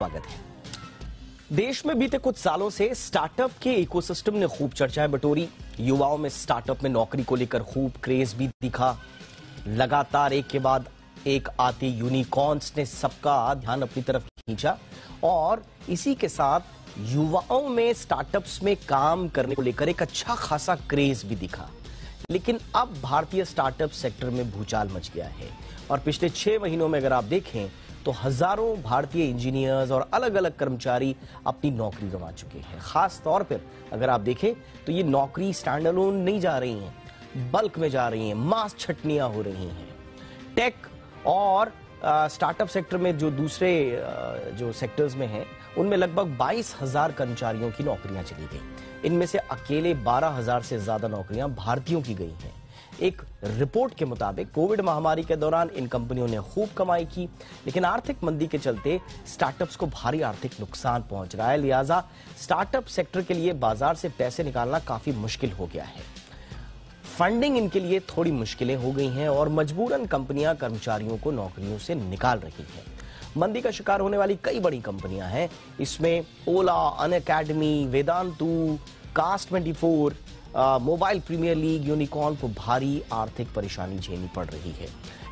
स्वागत है। देश में बीते कुछ सालों से स्टार्टअप के इकोसिस्टम ने खूब चर्चाएं बटोरी। युवाओं में स्टार्टअप में नौकरी को लेकर खूब क्रेज भी दिखा। लगातार एक के बाद एक आते यूनिकॉर्न्स ने सबका ध्यान अपनी तरफ खींचा और इसी के साथ युवाओं में स्टार्टअप्स में काम करने को लेकर एक अच्छा खासा क्रेज भी दिखा। लेकिन अब भारतीय स्टार्टअप सेक्टर में भूचाल मच गया है और पिछले 6 महीनों में अगर आप देखें तो हजारों भारतीय इंजीनियर्स और अलग अलग कर्मचारी अपनी नौकरी गंवा चुके हैं। खास तौर पर अगर आप देखें तो ये नौकरी स्टैंड अलोन नहीं जा रही हैं, बल्क में जा रही हैं, मास छटनियां हो रही हैं। टेक और स्टार्टअप सेक्टर में जो दूसरे जो सेक्टर्स में हैं उनमें लगभग 22,000 कर्मचारियों की नौकरियां चली गई। इनमें से अकेले 12,000 से ज्यादा नौकरियां भारतीयों की गई हैं। एक रिपोर्ट के मुताबिक कोविड महामारी के दौरान इन कंपनियों ने खूब कमाई की, लेकिन आर्थिक मंदी के चलते स्टार्टअप्स को भारी आर्थिक नुकसान पहुंच रहा है। लिहाजा स्टार्टअप सेक्टर के लिए बाजार से पैसे निकालना काफी मुश्किल हो गया है। फंडिंग इनके लिए थोड़ी मुश्किलें हो गई हैं और मजबूरन कंपनियां कर्मचारियों को नौकरियों से निकाल रही हैं। मंदी का शिकार होने वाली कई बड़ी कंपनियां हैं। इसमें ओला, अनअकैडमी, वेदांतु, कास्ट 24, मोबाइल प्रीमियर लीग, यूनिकॉर्न को भारी आर्थिक परेशानी झेलनी पड़ रही है।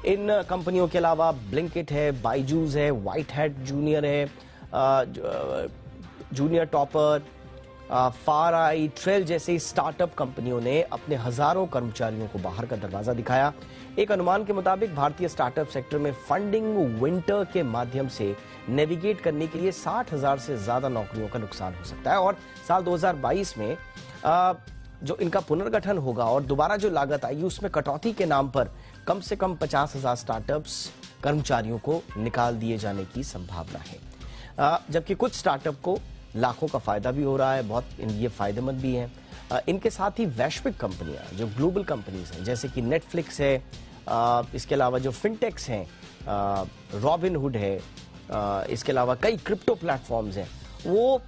इन कंपनियों के अलावा ब्लिंकिट है, बाइजूस है, व्हाइट हैट जूनियर है, जूनियर टॉपर, फाराई, ट्रेल जैसे स्टार्टअप कंपनियों ने अपने हजारों कर्मचारियों को बाहर का दरवाजा दिखाया। एक अनुमान के मुताबिक भारतीय स्टार्टअप सेक्टर में फंडिंग विंटर के माध्यम से नेविगेट करने के लिए 60,000 से ज्यादा नौकरियों का नुकसान हो सकता है और साल 2022 में जो इनका पुनर्गठन होगा और दोबारा जो लागत आएगी उसमें कटौती के नाम पर कम से कम 50,000 स्टार्टअप्स कर्मचारियों को निकाल दिए जाने की संभावना है। जबकि कुछ स्टार्टअप को लाखों का फायदा भी हो रहा है, बहुत ये फायदेमंद भी है। इनके साथ ही वैश्विक कंपनियां जो ग्लोबल कंपनीज हैं जैसे कि नेटफ्लिक्स है, इसके अलावा जो फिनटेक्स हैं, रॉबिनहुड है, इसके अलावा कई क्रिप्टो प्लेटफॉर्म्स हैं, वो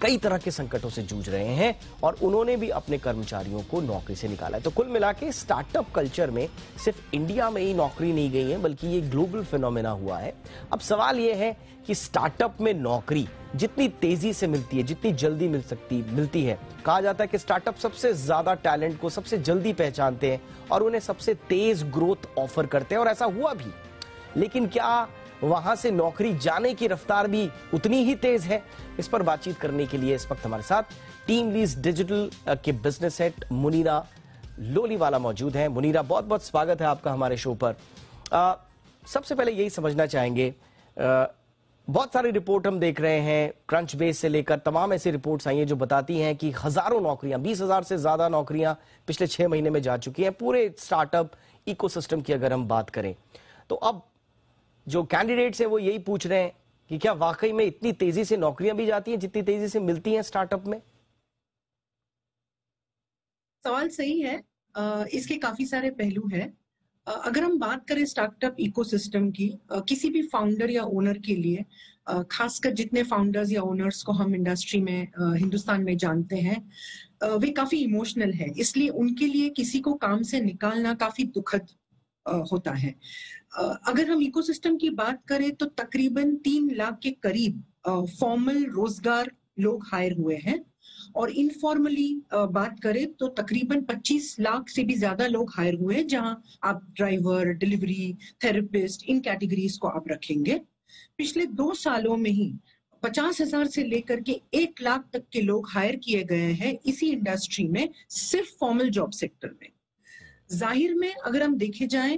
कई तरह के संकटों से जूझ रहे हैं और उन्होंने भी अपने कर्मचारियों को नौकरी से निकाला है। तो कुल मिला के स्टार्टअप कल्चर में सिर्फ इंडिया में ही नौकरी नहीं गई है बल्कि ये ग्लोबल फिनोमेना हुआ है। अब सवाल ये है कि स्टार्टअप में नौकरी जितनी तेजी से मिलती है, जितनी जल्दी मिलती है, कहा जाता है कि स्टार्टअप सबसे ज्यादा टैलेंट को सबसे जल्दी पहचानते हैं और उन्हें सबसे तेज ग्रोथ ऑफर करते हैं और ऐसा हुआ भी। लेकिन क्या वहां से नौकरी जाने की रफ्तार भी उतनी ही तेज है? इस पर बातचीत करने के लिए इस वक्त हमारे साथ टीम लीज डिजिटल के बिजनेस हेड मुनीरा लोलीवाला मौजूद हैं। मुनीरा, बहुत बहुत स्वागत है आपका हमारे शो पर। सबसे पहले यही समझना चाहेंगे, बहुत सारी रिपोर्ट हम देख रहे हैं, क्रंच बेस से लेकर तमाम ऐसी रिपोर्ट्स आई हैं जो बताती हैं कि हजारों नौकरियां, 20,000 से ज्यादा नौकरियां पिछले 6 महीने में जा चुकी हैं पूरे स्टार्टअप इकोसिस्टम की अगर हम बात करें। तो अब जो कैंडिडेट्स हैं वो यही पूछ रहे हैं कि क्या वाकई में इतनी तेजी से नौकरियां भी जाती हैं जितनी तेजी से मिलती हैं स्टार्टअप में? सवाल सही है। इसके काफी सारे पहलू हैं। अगर हम बात करें स्टार्टअप इकोसिस्टम की, किसी भी फाउंडर या ओनर के लिए, खासकर जितने फाउंडर्स या ओनर्स को हम इंडस्ट्री में हिंदुस्तान में जानते हैं, वे काफी इमोशनल है। इसलिए उनके लिए किसी को काम से निकालना काफी दुखद होता है। अगर हम इकोसिस्टम की बात करें तो तकरीबन 3 लाख के करीब फॉर्मल रोजगार लोग हायर हुए हैं और इनफॉर्मली बात करें तो तकरीबन 25 लाख से भी ज्यादा लोग हायर हुए हैं, जहां आप ड्राइवर, डिलीवरी, थेरेपिस्ट, इन कैटेगरीज को आप रखेंगे। पिछले 2 सालों में ही 50,000 से लेकर के 1 लाख तक के लोग हायर किए गए हैं इसी इंडस्ट्री में, सिर्फ फॉर्मल जॉब सेक्टर में। जाहिर में अगर हम देखे जाएं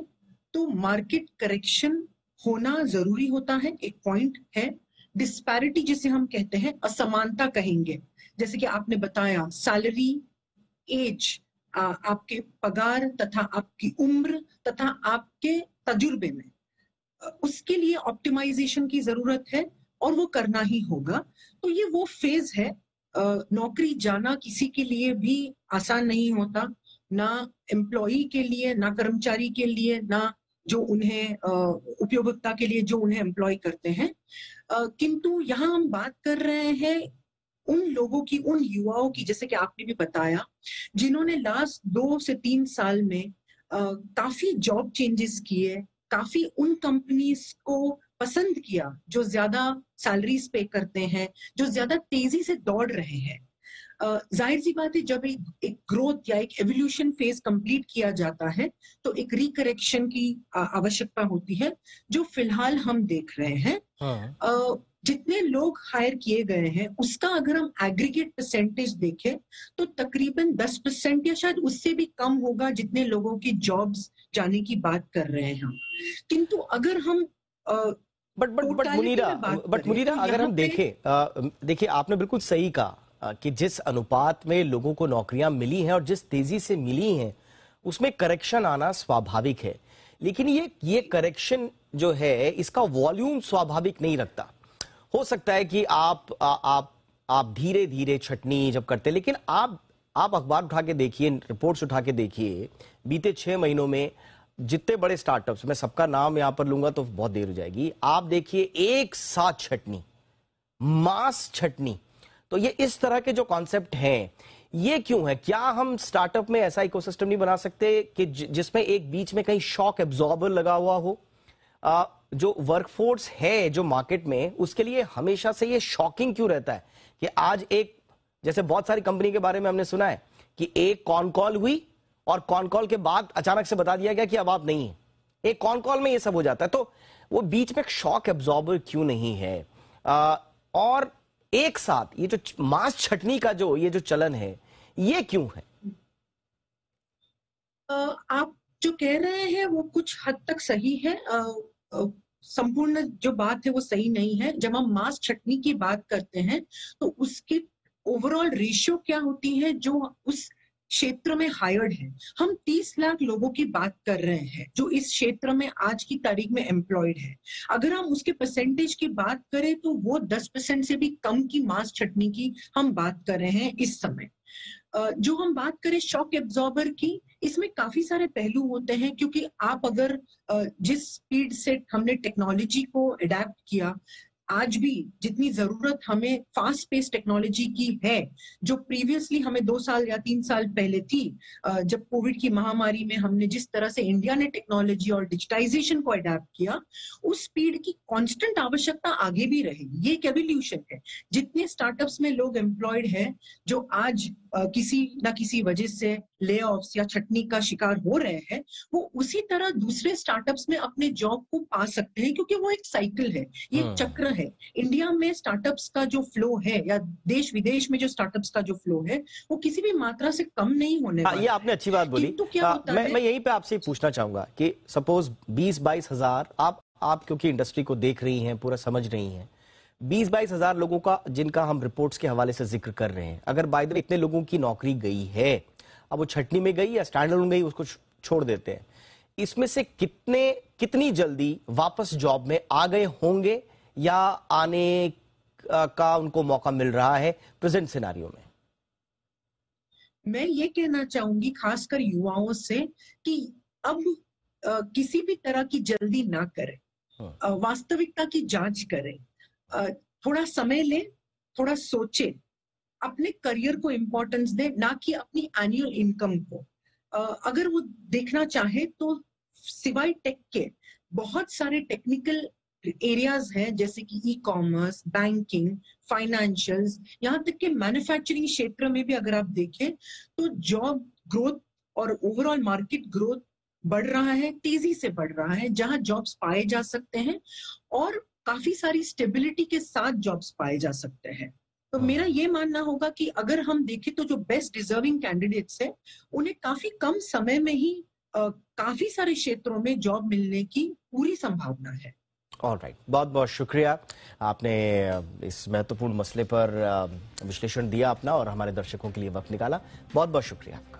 तो मार्केट करेक्शन होना जरूरी होता है, एक पॉइंट है। डिस्पैरिटी जिसे हम कहते हैं, असमानता कहेंगे, जैसे कि आपने बताया सैलरी, एज, आपके पगार तथा आपकी उम्र तथा आपके तजुर्बे में, उसके लिए ऑप्टिमाइजेशन की जरूरत है और वो करना ही होगा। तो ये वो फेज है। नौकरी जाना किसी के लिए भी आसान नहीं होता, ना एम्प्लॉई के लिए, ना कर्मचारी के लिए, ना जो उन्हें उपयोगिता के लिए जो उन्हें एम्प्लॉय करते हैं। किंतु यहाँ हम बात कर रहे हैं उन लोगों की, उन युवाओं की, जैसे कि आपने भी बताया, जिन्होंने लास्ट 2 से 3 साल में काफी जॉब चेंजेस किए, काफी उन कंपनीज को पसंद किया, जो ज्यादा सैलरीज पे करते हैं, जो ज्यादा तेजी से दौड़ रहे हैं। जाहिर सी बात है, जब एक ग्रोथ या एक एवोल्यूशन फेज कंप्लीट किया जाता है तो एक रिकरेक्शन की आवश्यकता होती है, जो फिलहाल हम देख रहे हैं। जितने लोग हायर किए गए हैं उसका अगर हम एग्रीगेट परसेंटेज देखें तो तकरीबन 10% या शायद उससे भी कम होगा जितने लोगों की जॉब्स जाने की बात कर रहे हैं हम। किंतु अगर हम बट मुनीरा, अगर हम देखें, देखिए आपने बिल्कुल सही कहा कि जिस अनुपात में लोगों को नौकरियां मिली हैं और जिस तेजी से मिली हैं उसमें करेक्शन आना स्वाभाविक है, लेकिन ये करेक्शन जो है इसका वॉल्यूम स्वाभाविक नहीं रखता। हो सकता है कि आप धीरे धीरे छटनी जब करते, लेकिन आप अखबार उठा के देखिए, रिपोर्ट्स उठा के देखिए, बीते 6 महीनों में जितने बड़े स्टार्टअप्स, मैं सबका नाम यहां पर लूंगा तो बहुत देर हो जाएगी, आप देखिए एक साथ छटनी, मास छटनी। तो ये इस तरह के जो कॉन्सेप्ट हैं ये क्यों है? क्या हम स्टार्टअप में ऐसा इकोसिस्टम नहीं बना सकते कि जिसमें एक बीच में कहीं शॉक एब्जॉर्बर लगा हुआ हो? जो वर्कफोर्स है जो मार्केट में, उसके लिए हमेशा से ये शॉकिंग क्यों रहता है कि आज एक, जैसे बहुत सारी कंपनी के बारे में हमने सुना है कि एक कॉन कॉल हुई और कॉन कॉल के बाद अचानक से बता दिया गया कि अब आप नहीं है। एक कॉन कॉल में ये सब हो जाता है, तो वो बीच में एक शॉक एब्जॉर्बर क्यों नहीं है? और एक साथ ये जो मास छटनी का ये जो चलन है ये क्यों है? आप जो कह रहे हैं वो कुछ हद तक सही है। संपूर्ण जो बात है वो सही नहीं है। जब हम मास छटनी की बात करते हैं तो उसकी ओवरऑल रेशियो क्या होती है जो उस क्षेत्र में हायर्ड है। हम 30 लाख लोगों की बात कर रहे हैं जो इस क्षेत्र में आज की तारीख में एम्प्लॉयड है। अगर हम उसके परसेंटेज की बात करें तो वो 10% से भी कम की मास छटनी की हम बात कर रहे हैं इस समय। जो हम बात करें शॉक एब्जॉर्बर की, इसमें काफी सारे पहलू होते हैं, क्योंकि आप अगर जिस स्पीड से हमने टेक्नोलॉजी को अडेप्ट किया, आज भी जितनी जरूरत हमें फास्ट पेस टेक्नोलॉजी की है, जो प्रीवियसली हमें 2 साल या 3 साल पहले थी, जब कोविड की महामारी में हमने जिस तरह से इंडिया ने टेक्नोलॉजी और डिजिटाइजेशन को अडेप्ट किया, उस स्पीड की कांस्टेंट आवश्यकता आगे भी रहेगी। ये एक एवोल्यूशन है। जितने स्टार्टअप्स में लोग एम्प्लॉयड हैं जो आज किसी ना किसी वजह से ले ऑफ्स या छटनी का शिकार हो रहे हैं, वो उसी तरह दूसरे स्टार्टअप्स में अपने जॉब को पा सकते हैं, क्योंकि वो एक साइकिल है, ये एक चक्र है। इंडिया में स्टार्टअप्स का जो फ्लो है या देश विदेश में जो स्टार्टअप्स का जो फ्लो है वो किसी भी मात्रा से कम नहीं होने वाला। ये आपने अच्छी बात बोली। मैं यहीं पे आपसे पूछना चाहूंगा कि सपोज 20-22 हजार, आप क्योंकि इंडस्ट्री को देख रही हैं, पूरा समझ रही हैं, 20-22 हजार लोगों का जिनका हम रिपोर्ट्स के हवाले से जिक्र कर रहे हैं, अगर बाय द वे इतने लोगों की नौकरी गई है, अब वो छटनी में गई या स्टैंड अलोन गई उसको छोड़ देते हैं, इसमें से कितनी जल्दी वापस जॉब में आ गए होंगे या आने का उनको मौका मिल रहा है प्रेजेंट सिनारियो में? मैं ये कहना चाहूंगी खासकर युवाओं से कि अब किसी भी तरह की जल्दी ना करें, वास्तविकता की जांच करें, थोड़ा समय ले, थोड़ा सोचे, अपने करियर को इंपॉर्टेंस दे, ना कि अपनी एनुअल इनकम को। अगर वो देखना चाहे तो सिवाय टेक के बहुत सारे टेक्निकल एरियाज हैं, जैसे कि ई कॉमर्स, बैंकिंग, फाइनेंशियल्स, यहाँ तक कि मैन्युफैक्चरिंग क्षेत्र में भी अगर आप देखें तो जॉब ग्रोथ और ओवरऑल मार्केट ग्रोथ बढ़ रहा है, तेजी से बढ़ रहा है, जहां जॉब्स पाए जा सकते हैं और काफी सारी स्टेबिलिटी के साथ जॉब्स पाए जा सकते हैं। तो मेरा ये मानना होगा कि अगर हम देखें तो जो बेस्ट डिजर्विंग कैंडिडेट्स है उन्हें काफी कम समय में ही काफी सारे क्षेत्रों में जॉब मिलने की पूरी संभावना है। ऑलराइट, बहुत बहुत शुक्रिया, आपने इस महत्वपूर्ण मसले पर विश्लेषण दिया अपना और हमारे दर्शकों के लिए वक्त निकाला। बहुत बहुत शुक्रिया आपका।